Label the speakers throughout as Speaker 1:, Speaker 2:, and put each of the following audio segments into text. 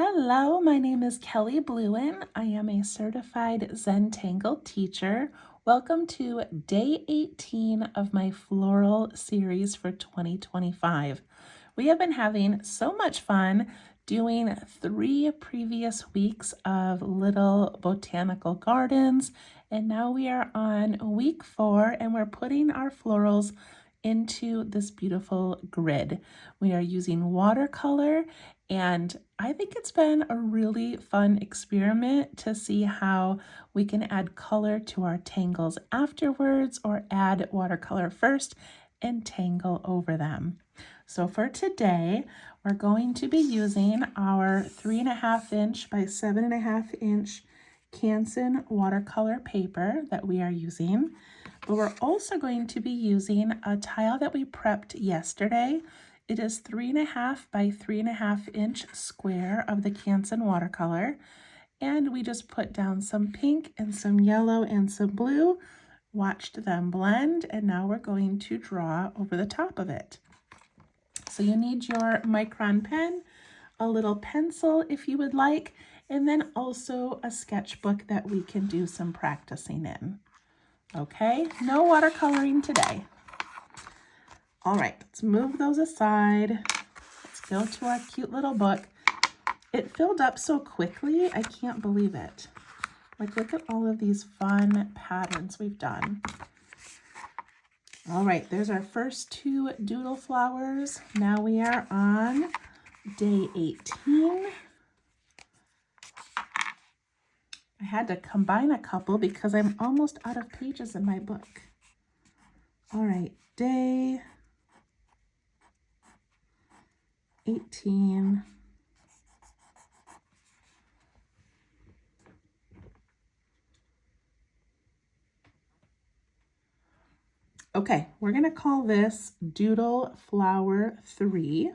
Speaker 1: Hello, my name is Kelly Bluen. I am a certified Zentangle teacher. Welcome to day 18 of my floral series for 2025. We have been having so much fun doing 3 previous weeks of little botanical gardens, and now we are on week 4 and we're putting our florals into this beautiful grid. We are using watercolor, and I think it's been a really fun experiment to see how we can add color to our tangles afterwards, or add watercolor first and tangle over them. So for today, we're going to be using our 3.5 inch by 7.5 inch Canson watercolor paper that we are using. But we're also going to be using a tile that we prepped yesterday. It is 3.5 by 3.5 inch square of the Canson watercolor. And we just put down some pink and some yellow and some blue, watched them blend, and now we're going to draw over the top of it. So you need your micron pen, a little pencil if you would like, and then also a sketchbook that we can do some practicing in. Okay, no watercoloring today. All right, let's move those aside. Let's go to our cute little book. It filled up so quickly, I can't believe it. Like, look at all of these fun patterns we've done. All right, there's our first 2 doodle flowers. Now we are on day 18. I had to combine a couple because I'm almost out of pages in my book. All right, day 18. Okay, we're going to call this Doodle Flower 3.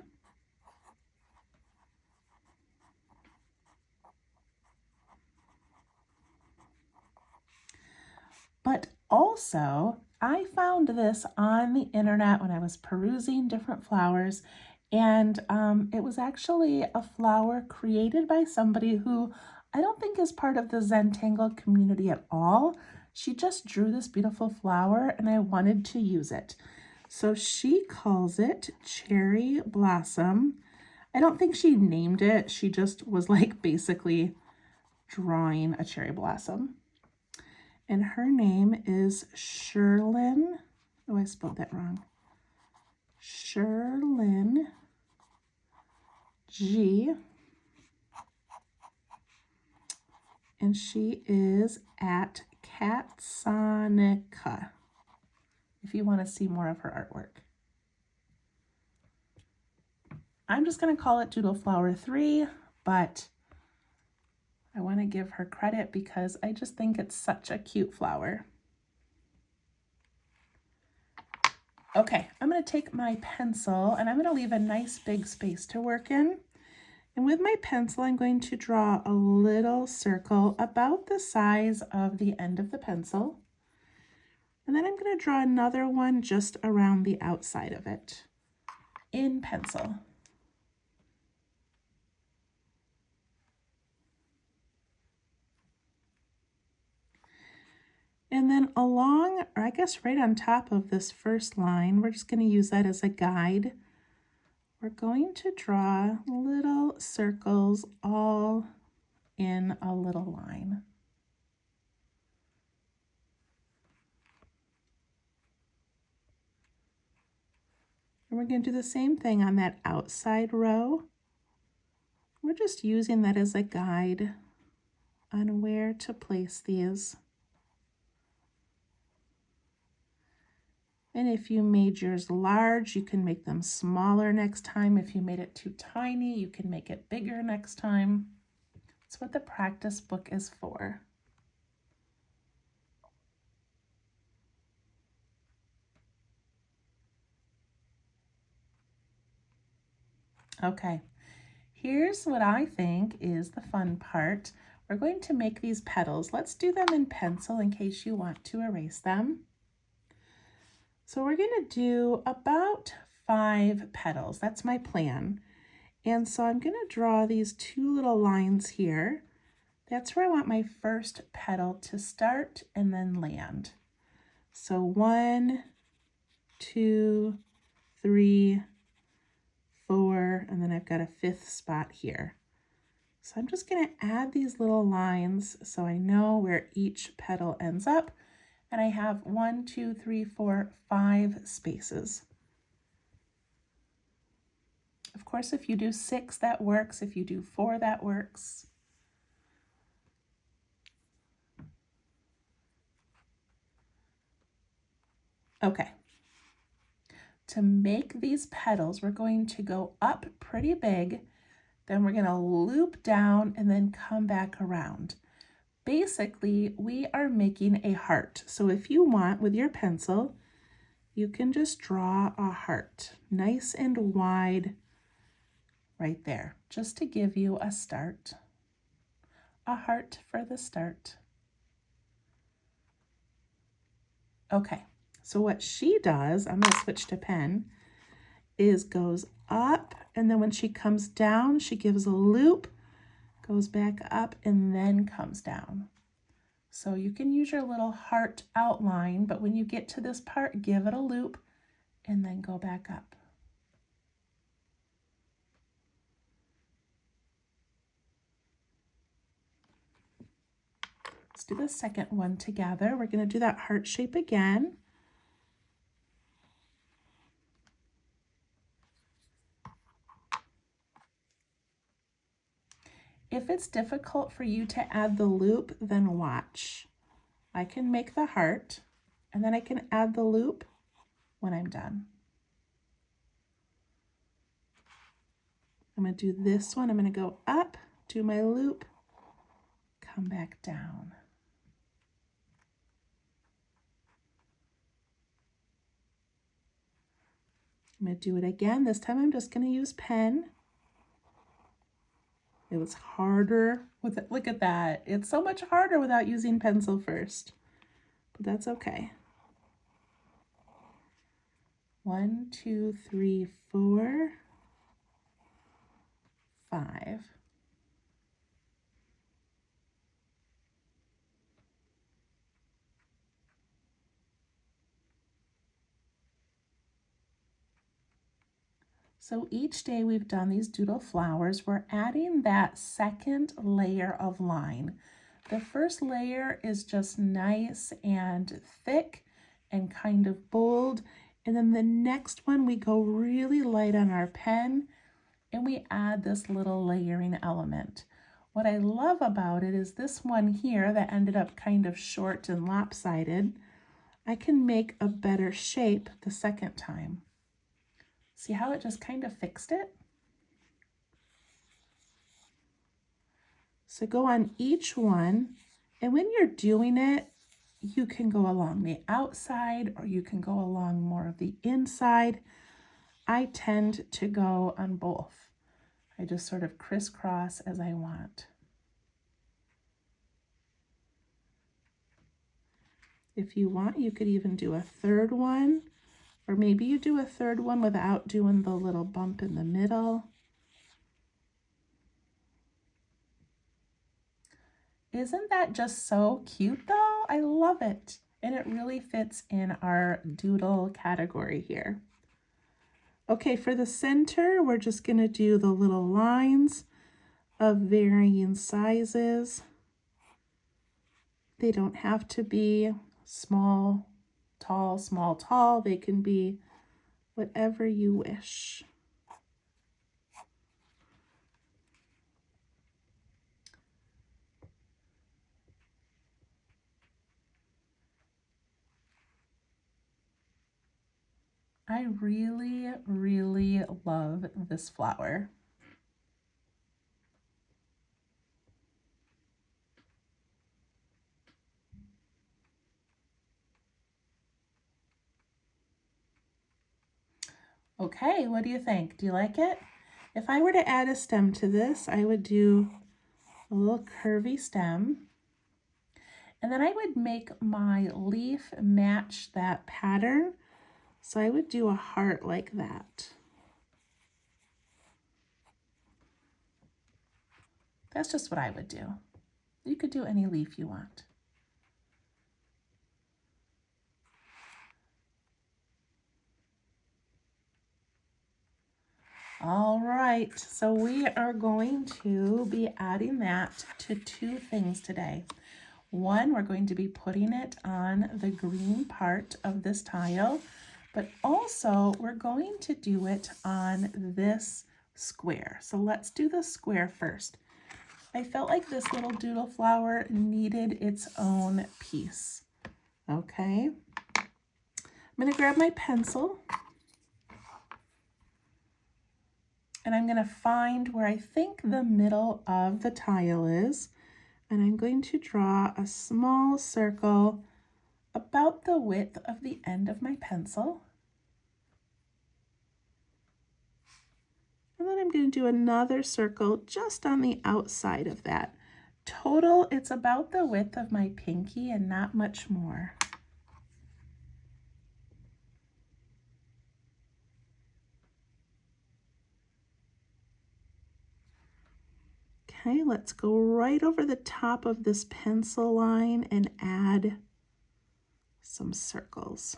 Speaker 1: But also, I found this on the internet when I was perusing different flowers, and it was actually a flower created by somebody who I don't think is part of the Zentangle community at all. She just drew this beautiful flower and I wanted to use it. So she calls it Cherry Blossom. I don't think she named it. She just was like basically drawing a cherry blossom. And her name is Sherlyn. Oh, I spelled that wrong. Sherlyn G. And she is at Catsonica, if you want to see more of her artwork. I'm just going to call it Doodle Flower 3, but I want to give her credit because I just think it's such a cute flower. Okay, I'm going to take my pencil and I'm going to leave a nice big space to work in. And with my pencil, I'm going to draw a little circle about the size of the end of the pencil. And then I'm going to draw another one just around the outside of it in pencil. And then along, or I guess right on top of this first line, we're just going to use that as a guide. We're going to draw little circles all in a little line. And we're going to do the same thing on that outside row. We're just using that as a guide on where to place these. And if you made yours large, you can make them smaller next time. If you made it too tiny, you can make it bigger next time. That's what the practice book is for. Okay, here's what I think is the fun part. We're going to make these petals. Let's do them in pencil in case you want to erase them. So we're going to do about 5 petals. That's my plan. And so I'm going to draw these two little lines here. That's where I want my first petal to start and then land. So 1, 2, 3, 4, and then I've got a 5th spot here. So I'm just going to add these little lines so I know where each petal ends up. And I have 1, 2, 3, 4, 5 spaces. Of course, if you do 6, that works. If you do 4, that works. Okay. To make these petals, we're going to go up pretty big, then we're going to loop down and then come back around. Basically, we are making a heart. So if you want, with your pencil, you can just draw a heart, nice and wide right there, just to give you a start. A heart for the start. Okay, so what she does, I'm going to switch to pen, is goes up, and then when she comes down, she gives a loop, goes back up, and then comes down. So you can use your little heart outline, but when you get to this part, give it a loop, and then go back up. Let's do the second one together. We're going to do that heart shape again. If it's difficult for you to add the loop, then watch. I can make the heart, and then I can add the loop when I'm done. I'm going to do this one. I'm going to go up, do my loop, come back down. I'm going to do it again. This time I'm just going to use pen. It was harder with it. Look at that. It's so much harder without using pencil first, but that's okay. 1, 2, 3, 4, 5. So each day we've done these doodle flowers, we're adding that second layer of line. The first layer is just nice and thick and kind of bold. And then the next one, we go really light on our pen and we add this little layering element. What I love about it is this one here that ended up kind of short and lopsided, I can make a better shape the second time. See how it just kind of fixed it? So go on each one, and when you're doing it, you can go along the outside or you can go along more of the inside. I tend to go on both. I just sort of crisscross as I want. If you want, you could even do a third one, or maybe you do a third one without doing the little bump in the middle. Isn't that just so cute though? I love it. And it really fits in our doodle category here. Okay, for the center, we're just going to do the little lines of varying sizes. They don't have to be small, tall, small, tall. They can be whatever you wish. I really, really love this flower. Okay, what do you think? Do you like it? If I were to add a stem to this, I would do a little curvy stem. And then I would make my leaf match that pattern. So I would do a heart like that. That's just what I would do. You could do any leaf you want. All right, so we are going to be adding that to two things today. One, we're going to be putting it on the green part of this tile, but also we're going to do it on this square. So let's do the square first. I felt like this little doodle flower needed its own piece. Okay, I'm going to grab my pencil and I'm going to find where I think the middle of the tile is, and I'm going to draw a small circle about the width of the end of my pencil. And then I'm going to do another circle just on the outside of that. Total, it's about the width of my pinky and not much more. Okay, let's go right over the top of this pencil line and add some circles.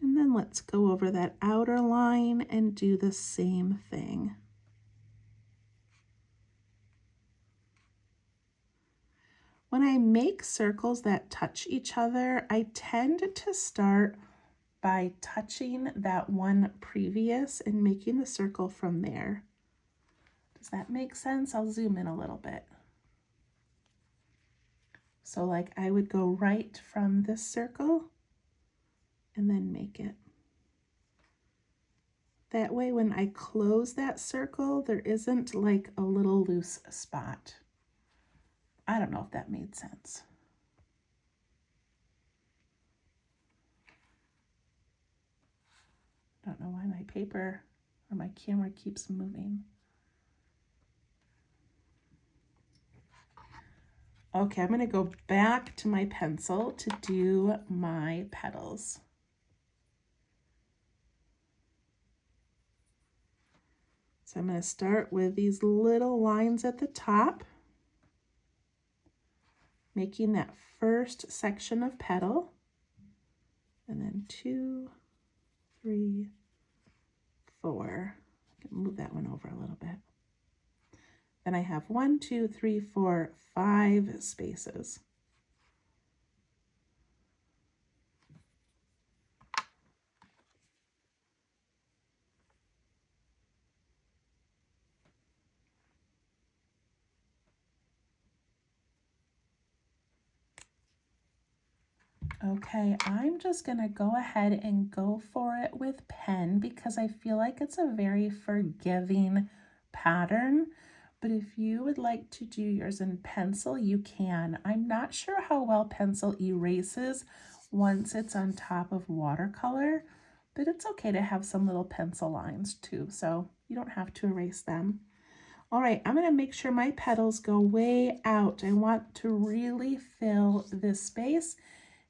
Speaker 1: And then let's go over that outer line and do the same thing. When I make circles that touch each other, I tend to start by touching that one previous and making the circle from there. Does that make sense? I'll zoom in a little bit. So like I would go right from this circle and then make it. That way when I close that circle, there isn't like a little loose spot. I don't know if that made sense. I don't know why my paper or my camera keeps moving. Okay, I'm going to go back to my pencil to do my petals. So I'm going to start with these little lines at the top, making that first section of petal, and then 2, 3, 4. I can move that one over a little bit. Then I have 1, 2, 3, 4, 5 spaces. Okay, I'm just gonna go ahead and go for it with pen because I feel like it's a very forgiving pattern. But if you would like to do yours in pencil, you can. I'm not sure how well pencil erases once it's on top of watercolor, but it's okay to have some little pencil lines too, so you don't have to erase them. All right, I'm gonna make sure my petals go way out. I want to really fill this space.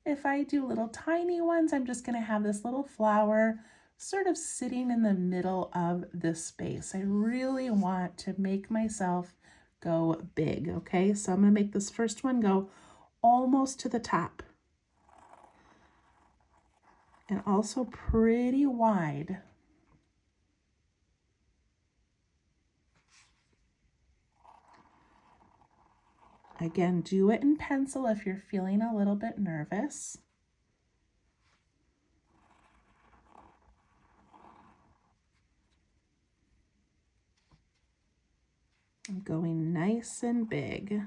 Speaker 1: If I do little tiny ones, I'm just gonna have this little flower sort of sitting in the middle of this space. I really want to make myself go big, okay? So I'm gonna make this first one go almost to the top. And also pretty wide. Again, do it in pencil if you're feeling a little bit nervous. I'm going nice and big.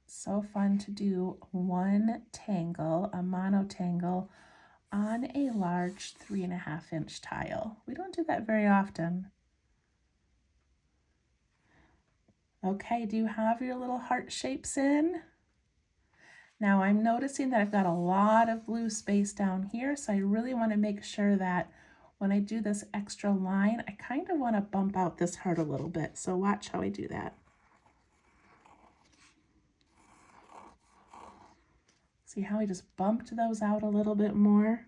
Speaker 1: So fun to do one tangle, a monotangle, on a large 3.5-inch tile. We don't do that very often. Okay, do you have your little heart shapes in? Now I'm noticing that I've got a lot of blue space down here, so I really want to make sure that when I do this extra line, I kind of want to bump out this heart a little bit. So watch how I do that. See how I just bumped those out a little bit more?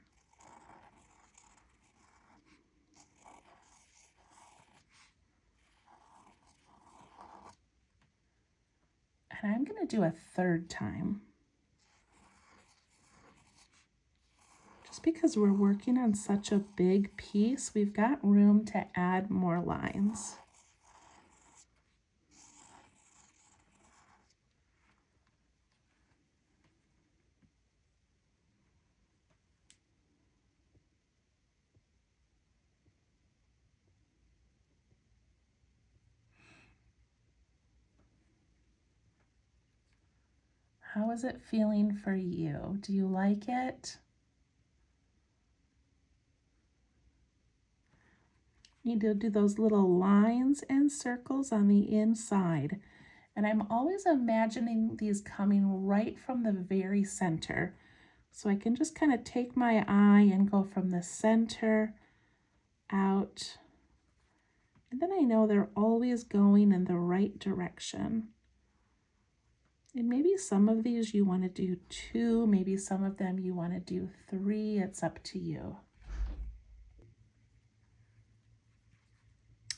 Speaker 1: And I'm going to do a third time. Just because we're working on such a big piece, we've got room to add more lines. How is it feeling for you? Do you like it? You need to do those little lines and circles on the inside. And I'm always imagining these coming right from the very center. So I can just kind of take my eye and go from the center out. And then I know they're always going in the right direction. And maybe some of these you want to do 2, maybe some of them you want to do 3. It's up to you.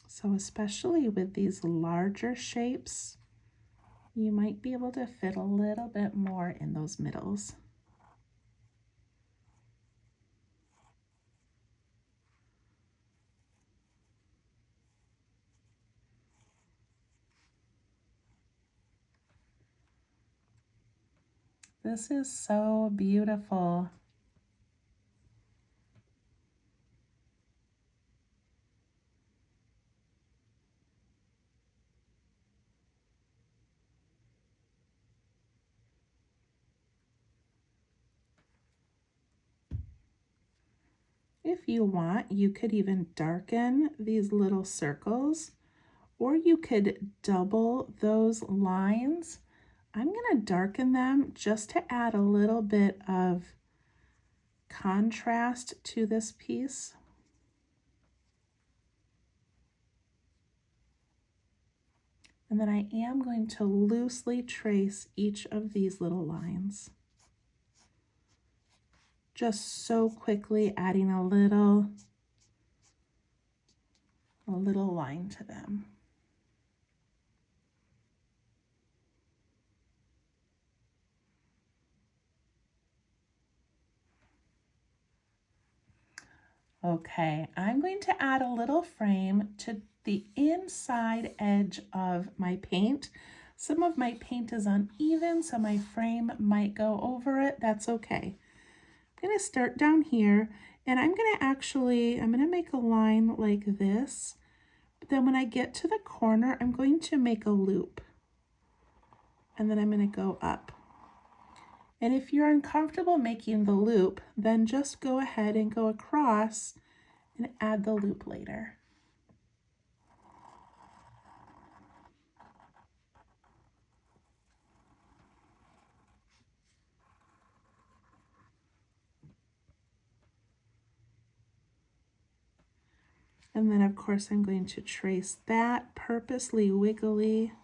Speaker 1: So especially with these larger shapes, you might be able to fit a little bit more in those middles. This is so beautiful. If you want, you could even darken these little circles, or you could double those lines. I'm going to darken them just to add a little bit of contrast to this piece. And then I am going to loosely trace each of these little lines. Just so quickly adding a little line to them. Okay, I'm going to add a little frame to the inside edge of my paint. Some of my paint is uneven, so my frame might go over it. That's okay. I'm going to start down here, and I'm going to make a line like this. But then when I get to the corner, I'm going to make a loop. And then I'm going to go up. And if you're uncomfortable making the loop, then just go ahead and go across and add the loop later. And then of course I'm going to trace that purposely wiggly.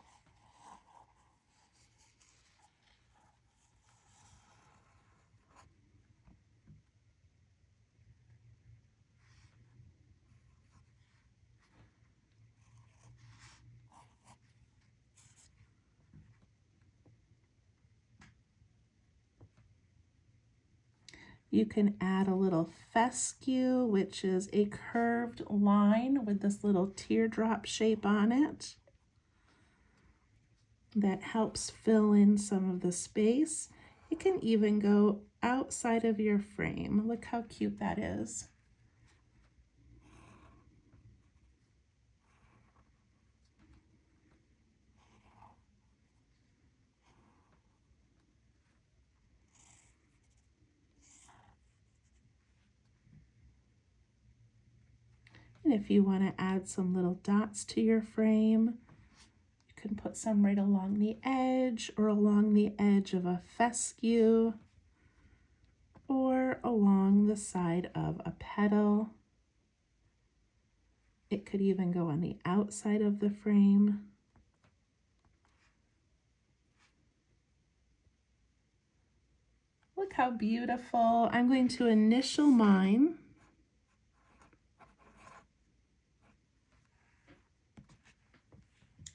Speaker 1: You can add a little fescue, which is a curved line with this little teardrop shape on it. That helps fill in some of the space. It can even go outside of your frame. Look how cute that is. And if you want to add some little dots to your frame, you can put some right along the edge or along the edge of a fescue or along the side of a petal. It could even go on the outside of the frame. Look how beautiful. I'm going to initial mine.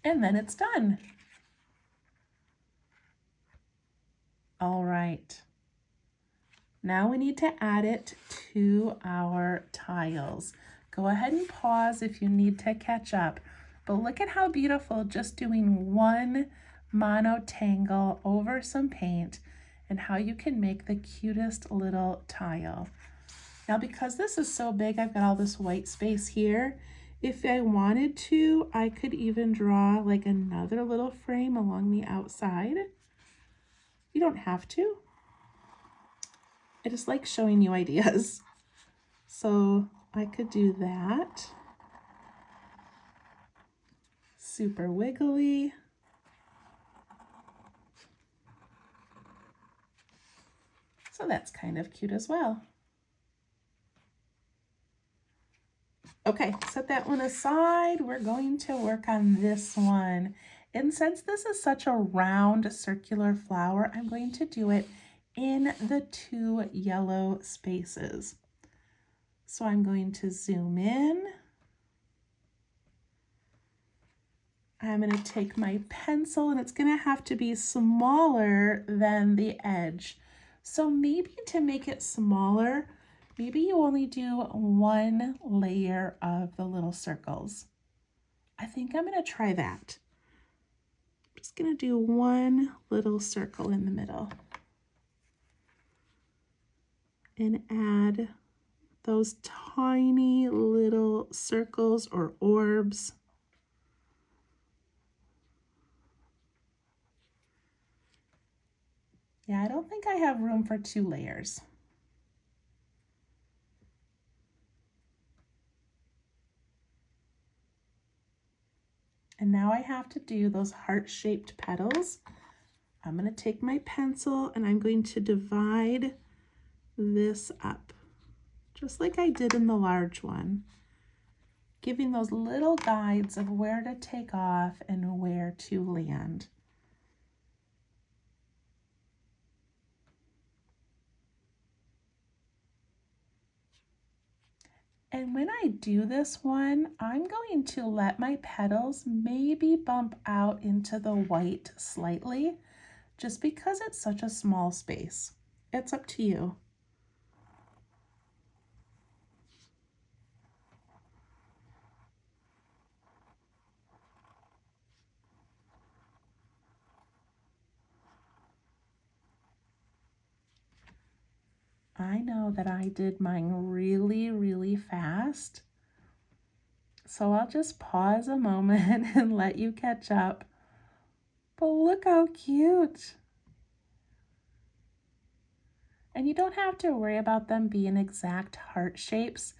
Speaker 1: And then it's done. All right. Now we need to add it to our tiles. Go ahead and pause if you need to catch up. But look at how beautiful just doing one monotangle over some paint and how you can make the cutest little tile. Now because this is so big, I've got all this white space here. If I wanted to, I could even draw like another little frame along the outside. You don't have to. I just like showing you ideas. So I could do that. Super wiggly. So that's kind of cute as well. Okay, set that one aside. We're going to work on this one. And since this is such a round circular flower, I'm going to do it in the 2 yellow spaces. So I'm going to zoom in. I'm going to take my pencil, and it's going to have to be smaller than the edge. So maybe to make it smaller, maybe you only do 1 layer of the little circles. I think I'm going to try that. I'm just going to do 1 little circle in the middle and add those tiny little circles or orbs. Yeah, I don't think I have room for 2 layers. And now I have to do those heart-shaped petals. I'm going to take my pencil and I'm going to divide this up, just like I did in the large one, giving those little guides of where to take off and where to land. And when I do this one, I'm going to let my petals maybe bump out into the white slightly, just because it's such a small space. It's up to you. I know that I did mine really, really fast. So I'll just pause a moment and let you catch up. But look how cute. And you don't have to worry about them being exact heart shapes.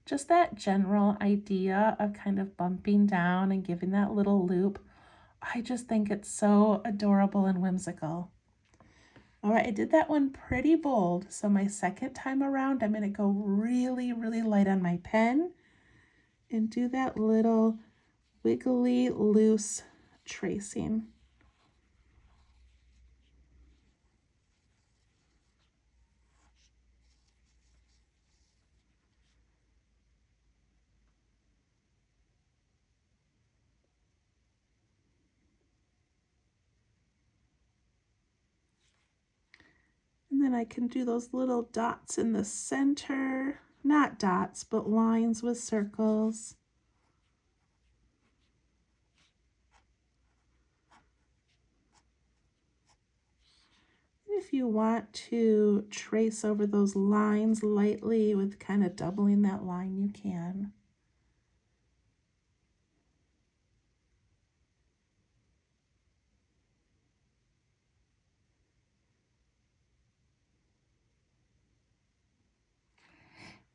Speaker 1: Just that general idea of kind of bumping down and giving that little loop. I just think it's so adorable and whimsical. All right, I did that one pretty bold. So my second time around, I'm gonna go really, really light on my pen and do that little wiggly, loose tracing. And then I can do those little dots in the center, not dots, but lines with circles. And if you want to trace over those lines lightly with kind of doubling that line, you can.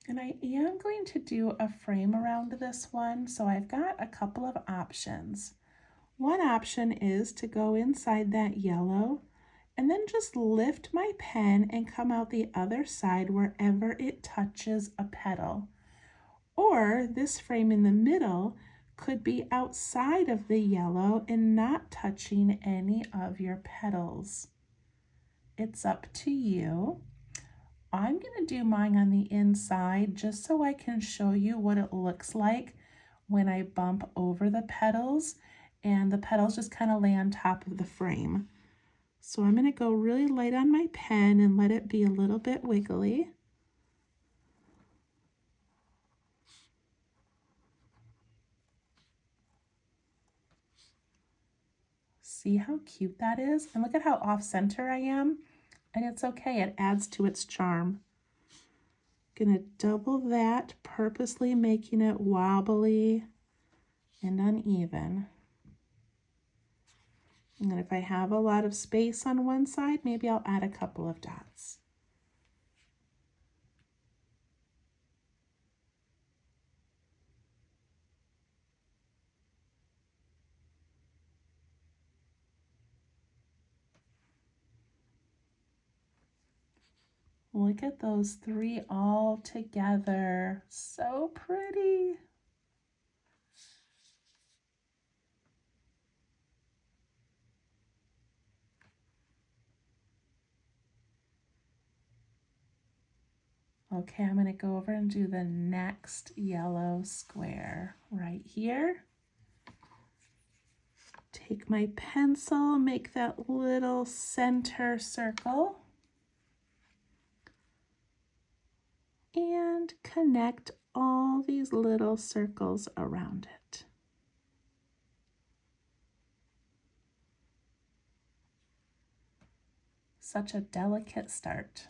Speaker 1: And I am going to do a frame around this one, so I've got a couple of options. One option is to go inside that yellow and then just lift my pen and come out the other side wherever it touches a petal. Or this frame in the middle could be outside of the yellow and not touching any of your petals. It's up to you. I'm going to do mine on the inside just so I can show you what it looks like when I bump over the petals and the petals just kind of lay on top of the frame. So I'm going to go really light on my pen and let it be a little bit wiggly. See how cute that is? And look at how off center I am. And it's okay, it adds to its charm. Gonna double that, purposely making it wobbly and uneven. And then if I have a lot of space on one side, maybe I'll add a couple of dots. Look at those three all together. So pretty. Okay, I'm going to go over and do the next yellow square right here. Take my pencil, make that little center circle, and connect all these little circles around it. Such a delicate start.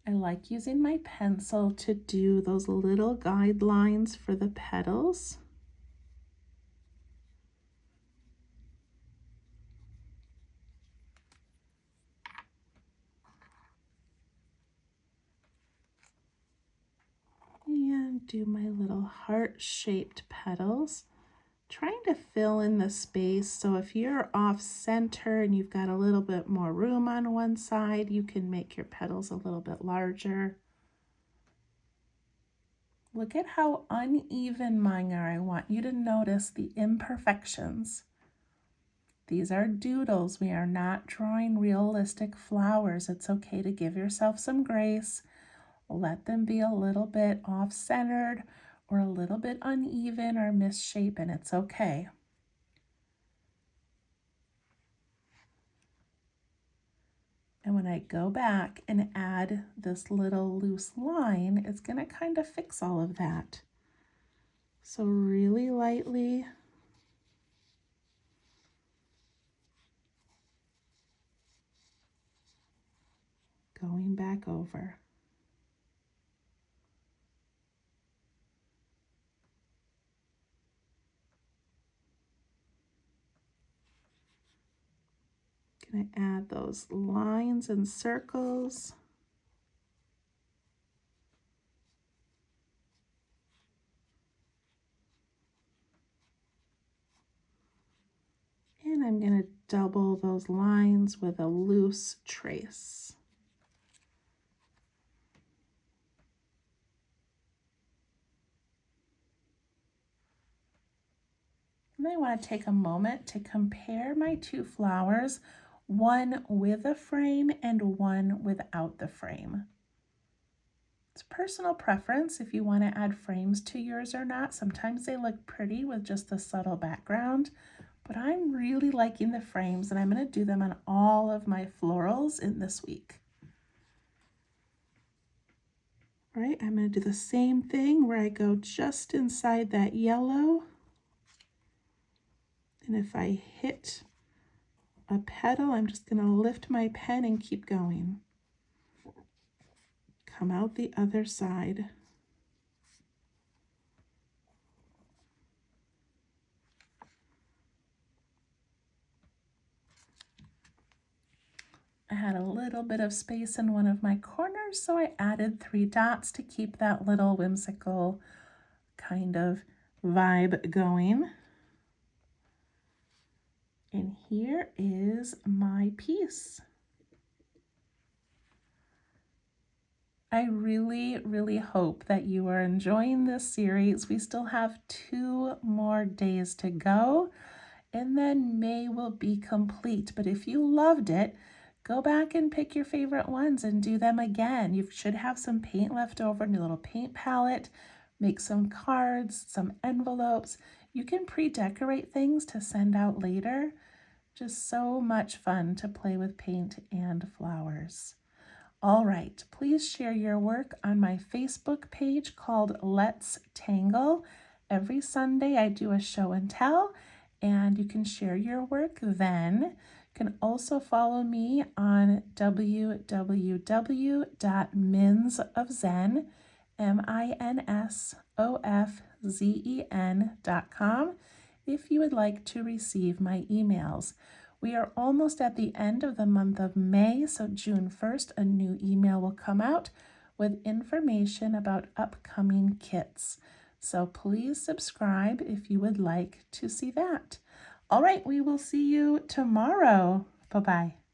Speaker 1: I like using my pencil to do those little guidelines for the petals. And do my little heart-shaped petals, trying to fill in the space. So if you're off center and you've got a little bit more room on one side, you can make your petals a little bit larger. Look at how uneven mine are. I want you to notice the imperfections. These are doodles. We are not drawing realistic flowers. It's okay to give yourself some grace. Let them be a little bit off-centered or a little bit uneven or misshapen. It's okay. And when I go back and add this little loose line, it's going to kind of fix all of that. So really lightly going back over. Going to add those lines and circles. And I'm going to double those lines with a loose trace. And I want to take a moment to compare my two flowers, one with a frame and one without the frame. It's personal preference if you want to add frames to yours or not. Sometimes they look pretty with just a subtle background, but I'm really liking the frames and I'm going to do them on all of my florals in this week. All right, I'm going to do the same thing where I go just inside that yellow. And if I hit a petal, I'm just going to lift my pen and keep going. Come out the other side. little bit of space in one of my corners, so I added 3 dots to keep that little whimsical kind of vibe going. And here is my piece. I really, really hope that you are enjoying this series. We still have 2 more days to go, and then May will be complete. But if you loved it, go back and pick your favorite ones and do them again. You should have some paint left over in your little paint palette. Make some cards, some envelopes. You can pre-decorate things to send out later. Just so much fun to play with paint and flowers. All right, please share your work on my Facebook page called Let's Tangle. Every Sunday I do a show and tell, and you can share your work then. You can also follow me on www.minsofzen, minsofzen.com if you would like to receive my emails. We are almost at the end of the month of May, so June 1st, a new email will come out with information about upcoming kits. So please subscribe if you would like to see that. All right, we will see you tomorrow. Bye-bye.